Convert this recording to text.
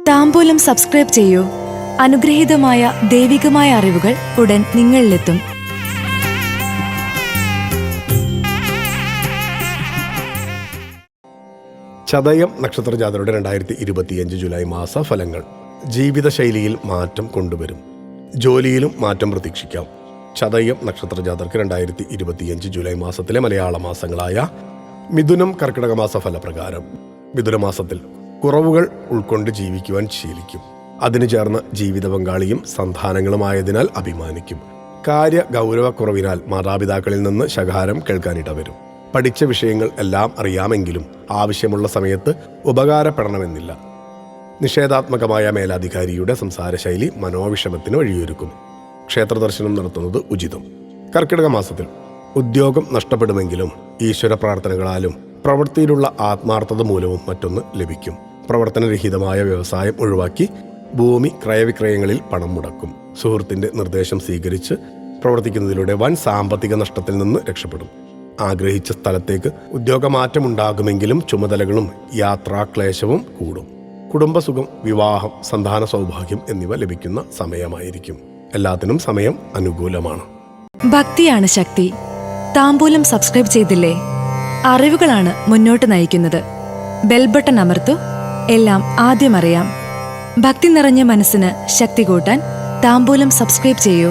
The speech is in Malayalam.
താംബൂലം സബ്സ്ക്രൈബ് ചെയ്യൂ. അനുഗ്രഹീതമായ ദൈവികമായ അറിവുകൾ ഉടൻ നിങ്ങളിലെത്തും. ചതയം നക്ഷത്രജാതരുടെ 2025 ജൂലൈ മാസ ഫലങ്ങൾ. ജീവിതശൈലിയിൽ മാറ്റം കൊണ്ടുവരും. ജോലിയിലും മാറ്റം പ്രതീക്ഷിക്കാം. ചതയം നക്ഷത്രജാതർക്ക് 2025 ജൂലൈ മാസത്തിലെ മലയാള മാസങ്ങളായ മിഥുനം കർക്കിടക മാസ ഫലപ്രകാരം മിഥുനമാസത്തിൽ കുറവുകൾ ഉൾക്കൊണ്ട് ജീവിക്കുവാൻ ശീലിക്കും. അതിനു ചേർന്ന ജീവിത പങ്കാളിയും സന്താനങ്ങളുമായതിനാൽ അഭിമാനിക്കും. കാര്യ ഗൗരവക്കുറവിനാൽ മാതാപിതാക്കളിൽ നിന്ന് ശകാരം കേൾക്കാനിടവരും. പഠിച്ച വിഷയങ്ങൾ എല്ലാം അറിയാമെങ്കിലും ആവശ്യമുള്ള സമയത്ത് ഉപകാരപ്പെടണമെന്നില്ല. നിഷേധാത്മകമായ മേലധികാരിയുടെ സംസാരശൈലി മനോവിഷമത്തിന് വഴിയൊരുക്കും. ക്ഷേത്രദർശനം നടത്തുന്നത് ഉചിതം. കർക്കിടക മാസത്തിൽ ഉദ്യോഗം നഷ്ടപ്പെടുമെങ്കിലും ഈശ്വര പ്രാർത്ഥനകളാലും പ്രവൃത്തിയിലുള്ള ആത്മാർത്ഥത മൂലവും മറ്റൊന്ന് ലഭിക്കും. പ്രവർത്തനരഹിതമായ വ്യവസായം ഒഴിവാക്കി ഭൂമി ക്രയവിക്രയങ്ങളിൽ പണം മുടക്കും. സുഹൃത്തിന്റെ നിർദ്ദേശം സ്വീകരിച്ച് പ്രവർത്തിക്കുന്നതിലൂടെ വൻ സാമ്പത്തിക നഷ്ടത്തിൽ നിന്ന് രക്ഷപ്പെടും. ആഗ്രഹിച്ച സ്ഥലത്തേക്ക് ഉദ്യോഗമാറ്റമുണ്ടാകുമെങ്കിലും ചുമതലകളും യാത്രാക്ലേശവും കൂടും. കുടുംബസുഖം, വിവാഹം, സന്താന സൗഭാഗ്യം എന്നിവ ലഭിക്കുന്ന സമയമായിരിക്കും. എല്ലാത്തിനും സമയം അനുകൂലമാണ്. ഭക്തിയാണ് ശക്തി. താംബൂലം സബ്സ്ക്രൈബ് ചെയ്തില്ലേ? അറിവുകളാണ് മുന്നോട്ട് നയിക്കുന്നത്. ബെൽ ബട്ടൺ അമർത്തു. എല്ലാം ആദ്യം അറിയാം. ഭക്തി നിറഞ്ഞ മനസ്സിന് ശക്തി കൂട്ടാൻ താംബൂലം സബ്സ്ക്രൈബ് ചെയ്യൂ.